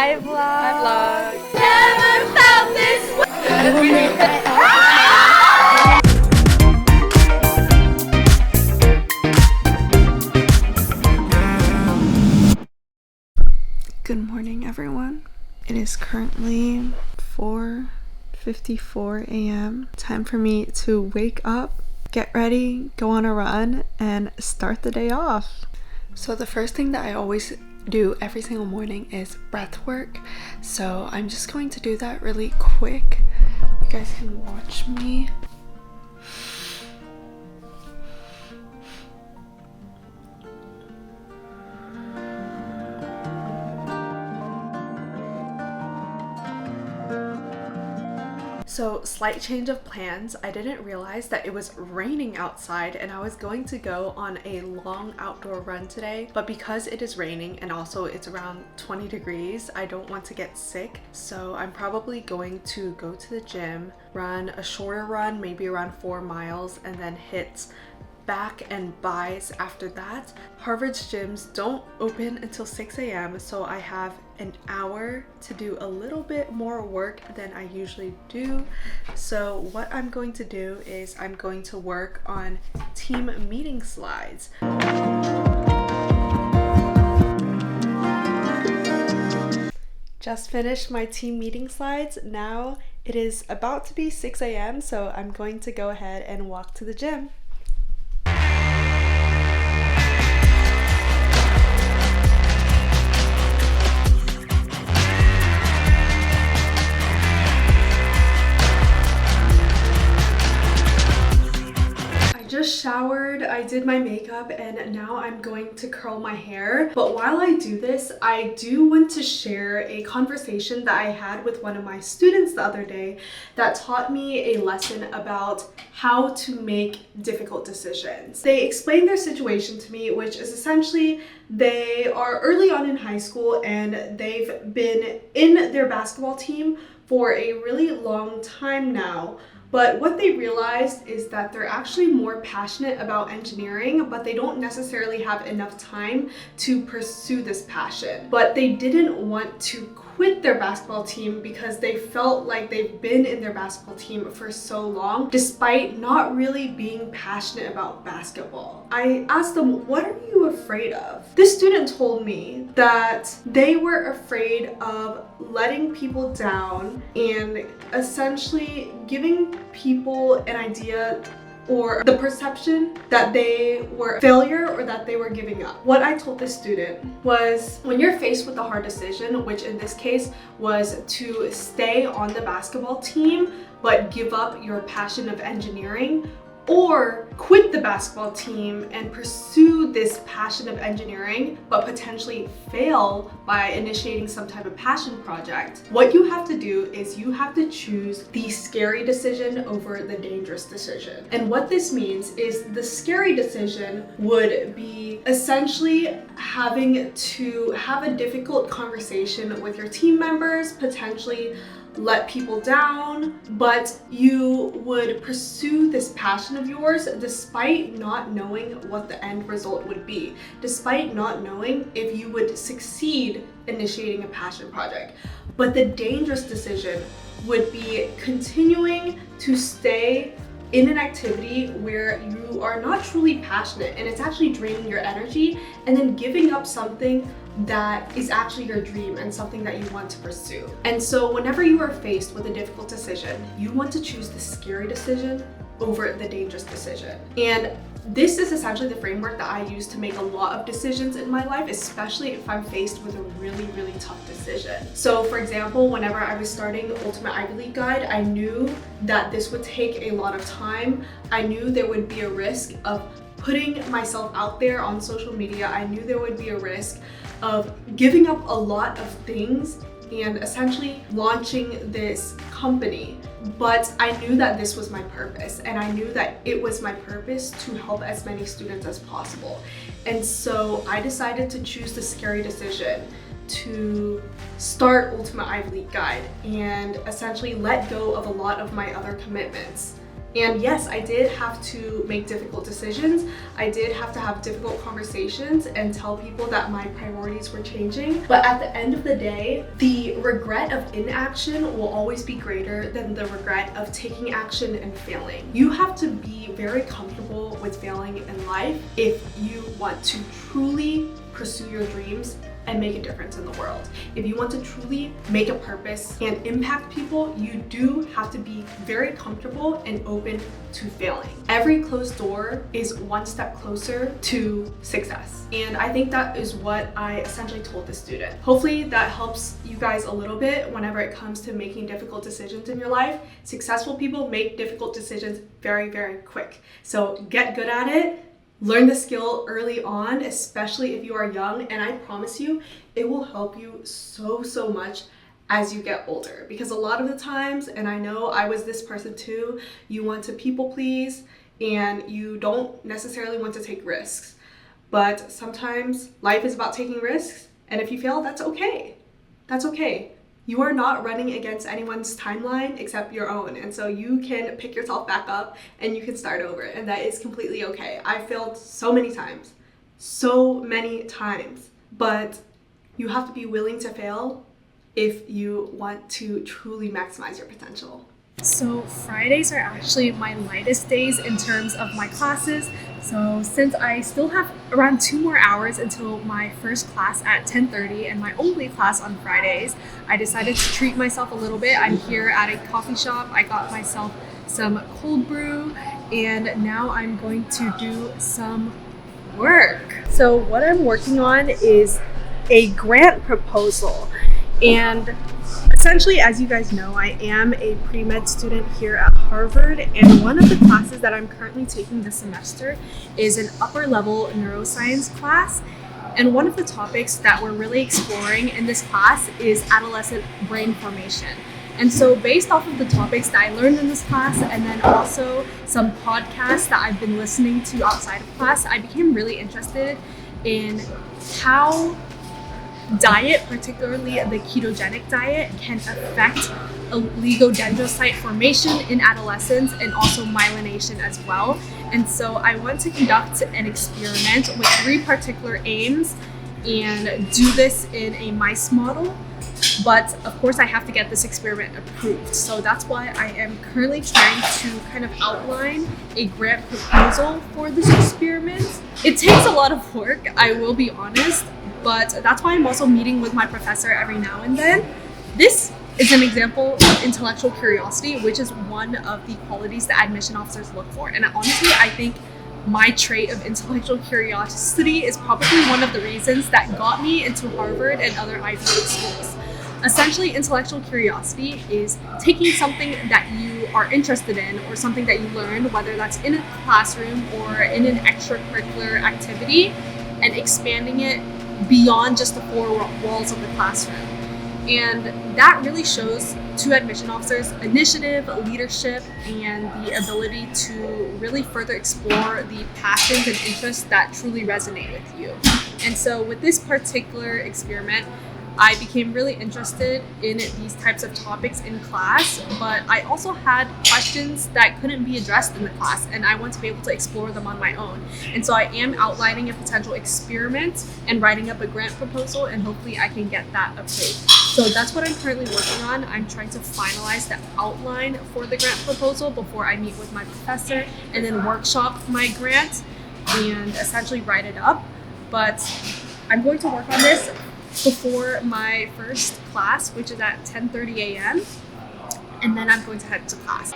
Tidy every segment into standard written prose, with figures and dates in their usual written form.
Hi vlog. Hi vlog. Never felt this way. Good morning, everyone. It is currently 4:54 a.m. Time for me to wake up, get ready, go on a run, and start the day off. So the first thing that I always do every single morning is breath work. So I'm just going to do that really quick. You guys can watch me. So, slight change of plans. I didn't realize that it was raining outside and I was going to go on a long outdoor run today, but because it is raining and also it's around 20 degrees, I don't want to get sick. So I'm probably going to go to the gym, run a shorter run, maybe around 4 miles, and then hit back and buys after that. Harvard's gyms don't open until 6 a.m. so I have an hour to do a little bit more work than I usually do. So what I'm going to do is I'm going to work on team meeting slides. Just finished my team meeting slides. Now it is about to be 6 a.m. so I'm going to go ahead and walk to the gym. Just showered, I did my makeup, and now I'm going to curl my hair. But while I do this, I do want to share a conversation that I had with one of my students the other day that taught me a lesson about how to make difficult decisions. They explained their situation to me, which is essentially they are early on in high school and they've been in their basketball team for a really long time now. But what they realized is that they're actually more passionate about engineering, but they don't necessarily have enough time to pursue this passion. But they didn't want to quit their basketball team because they felt like they've been in their basketball team for so long, despite not really being passionate about basketball. I asked them, what are you afraid of? This student told me that they were afraid of letting people down and essentially giving people an idea or the perception that they were a failure or that they were giving up. What I told this student was, when you're faced with a hard decision, which in this case was to stay on the basketball team but give up your passion of engineering, or quit the basketball team and pursue this passion of engineering but potentially fail by initiating some type of passion project, what you have to do is you have to choose the scary decision over the dangerous decision. And what this means is the scary decision would be essentially having to have a difficult conversation with your team members, potentially let people down, but you would pursue this passion of yours despite not knowing what the end result would be, despite not knowing if you would succeed initiating a passion project. But the dangerous decision would be continuing to stay in an activity where you are not truly passionate and it's actually draining your energy, and then giving up something that is actually your dream and something that you want to pursue. And so whenever you are faced with a difficult decision, you want to choose the scary decision over the dangerous decision. And this is essentially the framework that I use to make a lot of decisions in my life, especially if I'm faced with a really, really tough decision. So for example, whenever I was starting Ultimate Ivy League Guide, I knew that this would take a lot of time. I knew there would be a risk of putting myself out there on social media. I knew there would be a risk of giving up a lot of things and essentially launching this company. But I knew that this was my purpose, and I knew that it was my purpose to help as many students as possible. And so I decided to choose the scary decision to start Ultimate Ivy League Guide and essentially let go of a lot of my other commitments. And yes, I did have to make difficult decisions. I did have to have difficult conversations and tell people that my priorities were changing. But at the end of the day, the regret of inaction will always be greater than the regret of taking action and failing. You have to be very comfortable with failing in life if you want to truly pursue your dreams and make a difference in the world. If you want to truly make a purpose and impact people, you do have to be very comfortable and open to failing. Every closed door is one step closer to success. And I think that is what I essentially told the student. Hopefully that helps you guys a little bit whenever it comes to making difficult decisions in your life. Successful people make difficult decisions very, very quick. So get good at it. Learn the skill early on, especially if you are young, and I promise you, it will help you so much as you get older. Because a lot of the times, and I know I was this person too, you want to people please and you don't necessarily want to take risks. But sometimes life is about taking risks, and if you fail, that's okay. That's okay. You are not running against anyone's timeline except your own. And so you can pick yourself back up and you can start over. And that is completely okay. I failed so many times. But you have to be willing to fail if you want to truly maximize your potential. So Fridays are actually my lightest days in terms of my classes. So since I still have around 2 more hours until my first class at 10:30 and my only class on Fridays, I decided to treat myself a little bit. I'm here at a coffee shop. I got myself some cold brew and now I'm going to do some work. So what I'm working on is a grant proposal. And essentially, as you guys know, I am a pre-med student here at Harvard, and one of the classes that I'm currently taking this semester is an upper level neuroscience class. And one of the topics that we're really exploring in this class is adolescent brain formation. And so based off of the topics that I learned in this class and then also some podcasts that I've been listening to outside of class, I became really interested in how diet, particularly the ketogenic diet, can affect oligodendrocyte formation in adolescence and also myelination as well. And so I want to conduct an experiment with 3 particular aims and do this in a mice model. But of course I have to get this experiment approved. So that's why I am currently trying to kind of outline a grant proposal for this experiment. It takes a lot of work, I will be honest, but that's why I'm also meeting with my professor every now and then. This is an example of intellectual curiosity, which is one of the qualities that admission officers look for. And honestly, I think my trait of intellectual curiosity is probably one of the reasons that got me into Harvard and other Ivy League schools. Essentially, intellectual curiosity is taking something that you are interested in or something that you learned, whether that's in a classroom or in an extracurricular activity, and expanding it beyond just the 4 walls of the classroom. And that really shows to admission officers initiative, leadership, and the ability to really further explore the passions and interests that truly resonate with you. And so with this particular experiment, I became really interested in these types of topics in class, but I also had questions that couldn't be addressed in the class, and I want to be able to explore them on my own. And so I am outlining a potential experiment and writing up a grant proposal, and hopefully I can get that approved. So that's what I'm currently working on. I'm trying to finalize the outline for the grant proposal before I meet with my professor and then workshop my grant and essentially write it up. But I'm going to work on this before my first class, which is at 10:30 a.m. and then I'm going to head to class.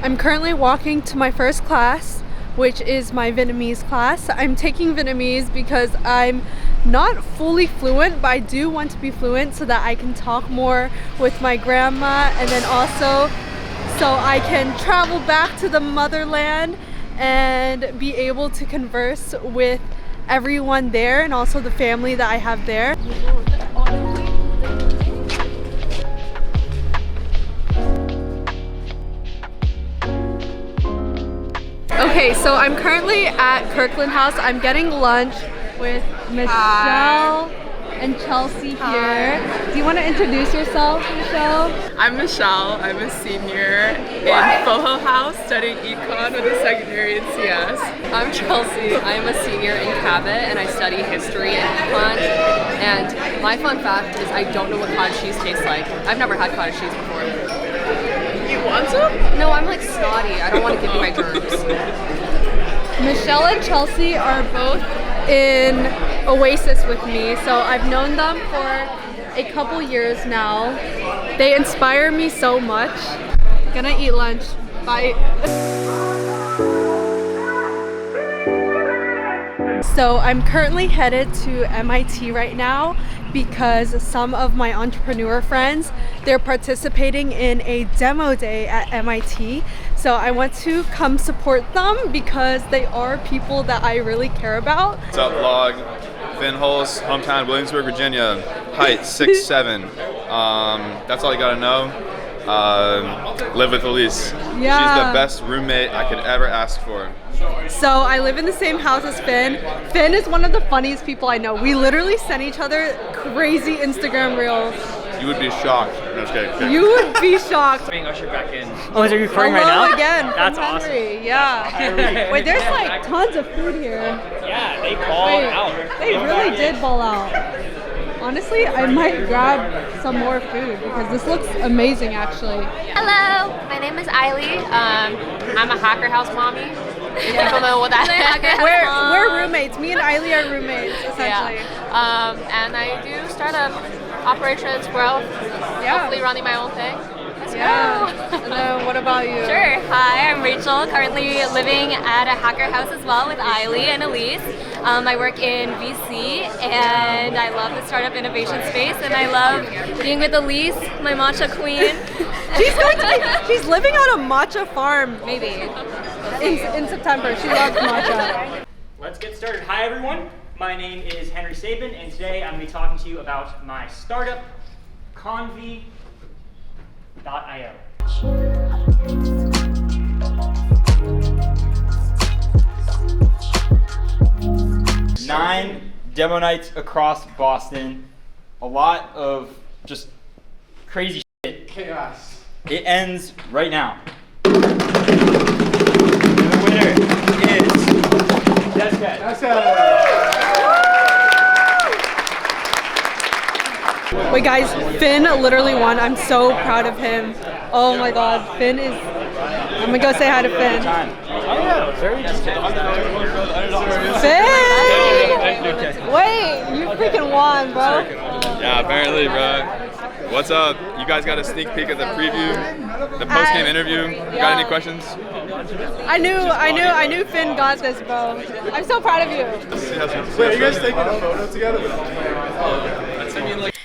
I'm currently walking to my first class, which is my Vietnamese class. I'm taking Vietnamese because I'm not fully fluent, but I do want to be fluent so that I can talk more with my grandma, and then also so I can travel back to the motherland and be able to converse with everyone there and also the family that I have there. Okay, so I'm currently at Kirkland House. I'm getting lunch with Michelle and Chelsea here. Do you want to introduce yourself, Michelle? I'm Michelle. I'm a senior in Boho House studying econ with a secondary in CS. I'm Chelsea. I'm a senior in Cabot and I study history and econ. And my fun fact is I don't know what cottage cheese tastes like. I've never had cottage cheese before. You want some? No, I'm like snotty. I don't want to give you my germs. Michelle and Chelsea are both in Oasis with me, so I've known them for a couple years now. They inspire me so much. Gonna eat lunch. Bye. So I'm currently headed to MIT right now because some of my entrepreneur friends, they're participating in a demo day at MIT. So I want to come support them because they are people that I really care about. What's up, vlog? Finn Hulse, hometown Williamsburg, Virginia. Height 6'7". That's all you gotta know. Live with Elise. Yeah. She's the best roommate I could ever ask for. So I live in the same house as Finn. Finn is one of the funniest people I know. We literally send each other crazy Instagram reels. You would be shocked. No, just kidding. You would be shocked. Being ushered back in. Oh, is it recording right Hello now? again. That's from awesome. Henry. Yeah. Wait, there's like tons of food here. Yeah, they balled out. They really did ball out. Honestly, I might grab some more food because this looks amazing actually. Hello, my name is Eiley. I'm a Hacker House mommy. Yeah. I don't know what that is. We're roommates. Me and Eiley are roommates, essentially. Yeah. And I do startup operations, growth, hopefully running my own thing. Yeah. And then what about you? Sure. Hi, I'm Rachel, currently living at a hacker house as well with Eiley and Elise. I work in VC and I love the startup innovation space and I love being with Elise, my matcha queen. She's living on a matcha farm. Maybe. In September. She loves matcha. Let's get started. Hi, everyone. My name is Henry Sabin, and today I'm going to be talking to you about my startup, Convi.io. 9 demo nights across Boston. A lot of just crazy shit. Chaos. It ends right now. And the winner is Wait guys, Finn literally won. I'm so proud of him. Oh my god, Finn is... I'm gonna go say hi to Finn. Finn! Wait, you freaking won, bro. Yeah, apparently, bro. What's up? You guys got a sneak peek at the preview, the post-game interview. Got any questions? I knew Finn got this, bro. I'm so proud of you. Wait, are you guys taking a photo together?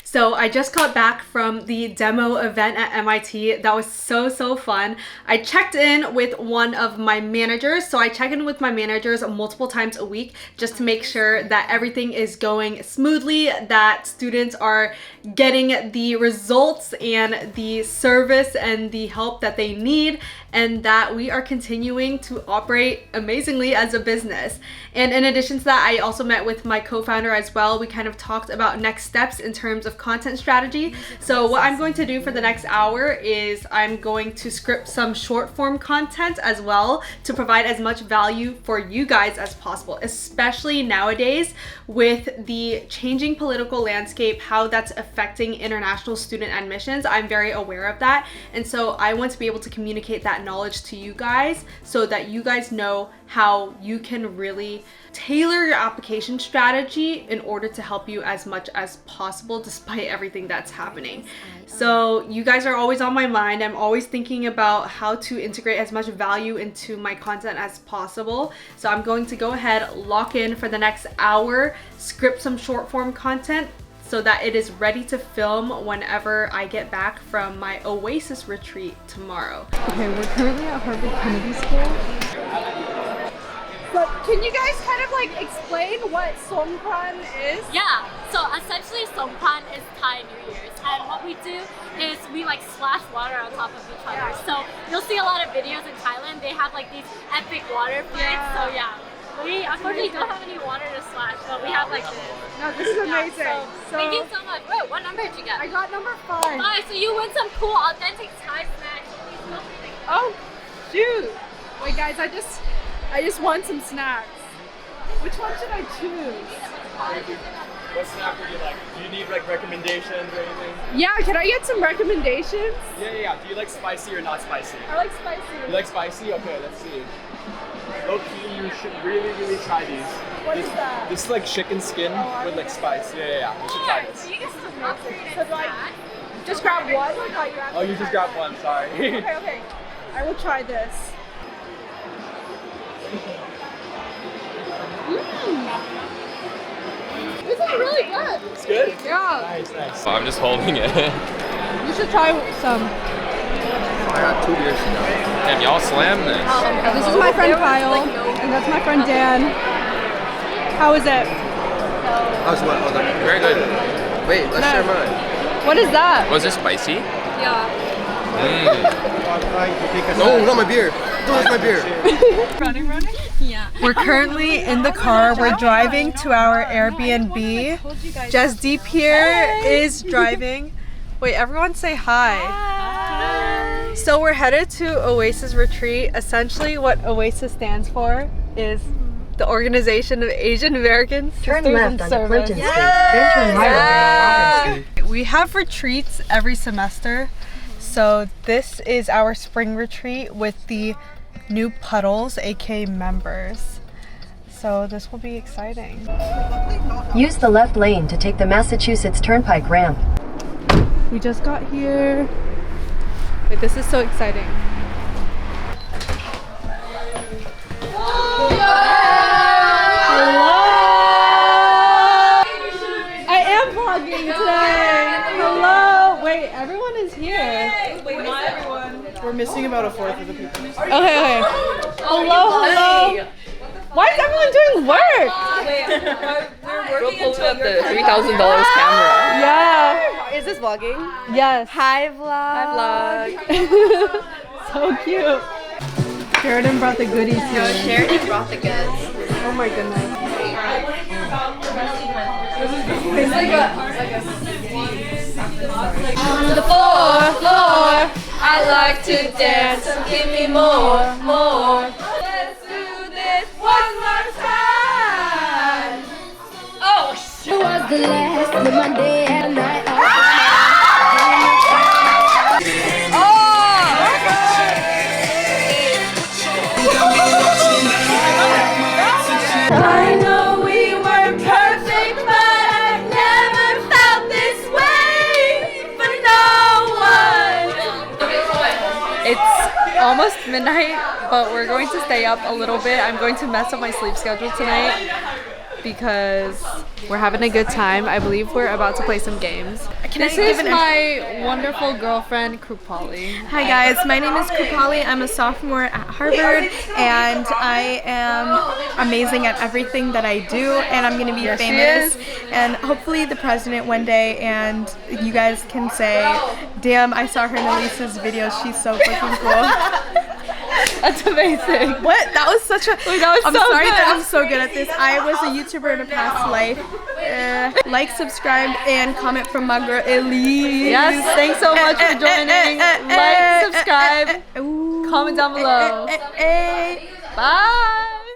So I just got back from the demo event at MIT. That was so fun. I checked in with one of my managers. So I check in with my managers multiple times a week just to make sure that everything is going smoothly, that students are getting the results and the service and the help that they need, and that we are continuing to operate amazingly as a business. And in addition to that, I also met with my co-founder as well. We kind of talked about next steps in terms of content strategy. So what I'm going to do for the next hour is I'm going to script some short form content as well to provide as much value for you guys as possible, especially nowadays with the changing political landscape, how that's affecting international student admissions. I'm very aware of that. And so I want to be able to communicate that knowledge to you guys so that you guys know how you can really tailor your application strategy in order to help you as much as possible despite everything that's happening. So you guys are always on my mind. I'm always thinking about how to integrate as much value into my content as possible. So I'm going to go ahead, lock in for the next hour, script some short form content so that it is ready to film whenever I get back from my Oasis retreat tomorrow. Okay, we're currently at Harvard Kennedy School. But can you guys kind of like explain what Songkran is? Yeah, so essentially Songkran is Thai New Year's, and what we do is we like splash water on top of each other. So you'll see a lot of videos in Thailand, they have like these epic water parades, so yeah. We unfortunately don't have any water to splash, but we have like this. No, this is amazing. So, thank you so much. Wait, what number did you get? I got number 5. 5. So you win some cool, authentic Thai snacks. Please feel free to Oh, shoot. Wait, guys, I just want some snacks. Which one should I choose? What snack would you like? Do you need like recommendations or anything? Yeah, can I get some recommendations? Yeah. Do you like spicy or not spicy? I like spicy. You like spicy? Okay, let's see. Low key, you should really try these. What is that? This is like chicken skin with like spice. Yeah. You should try this. You get some upgraded So do I just grab one or do I grab Oh, you just grabbed one. Sorry. Okay. I will try this. This is really good. It's good? Yeah. Nice. I'm just holding it. You should try some. I got 2 beers to go. Damn, y'all slammed this. This is my friend Kyle, and that's my friend Dan. How is it? How's what? Very good. Wait, let's share mine. What is that? Was this spicy? Yeah. No, not my beer. Don't my beer. Running? Yeah. We're currently in the car. We're driving to our Airbnb. Jasdeep here is driving. Wait, everyone say hi. Hi. So we're headed to Oasis Retreat. Essentially what Oasis stands for is the Organization of Asian American Sisters in Service. Then turn right on Street. We have retreats every semester. So this is our spring retreat with the new Puddles, aka members. So this will be exciting. Use the left lane to take the Massachusetts Turnpike ramp. We just got here. Wait, this is so exciting. Hello! I am vlogging today. Hello! Wait, everyone is here. Wait, not everyone. We're missing about a fourth of the people. Okay. Hello. Why is everyone doing work? We're pulling up the $3,000 camera. Yeah. Is this vlogging? Yes. Hi vlog. Hi vlog. So cute. Sheridan brought the goodies here. Sheridan brought the goods. Oh my goodness. On the floor, I like to dance. Give me more. Let's do this one more time. Oh shit. It was the last Monday and night. I know we weren't perfect, but I've never felt this way for no one. It's almost midnight, but we're going to stay up a little bit. I'm going to mess up my sleep schedule tonight because we're having a good time. I believe we're about to play some games. This is my wonderful girlfriend, Krupali. Hi guys, my name is Krupali. I'm a sophomore at Harvard and I am amazing at everything that I do and I'm gonna be famous and hopefully the president one day and you guys can say, damn, I saw her in Elise's video, she's so fucking cool. That's amazing. What? That was such a. I'm so sorry good. that I'm so good at this. I was a YouTuber in a past life. Like, subscribe, and comment from my girl Elise. Yes, thanks so much for joining. Like, subscribe, comment down below. Bye.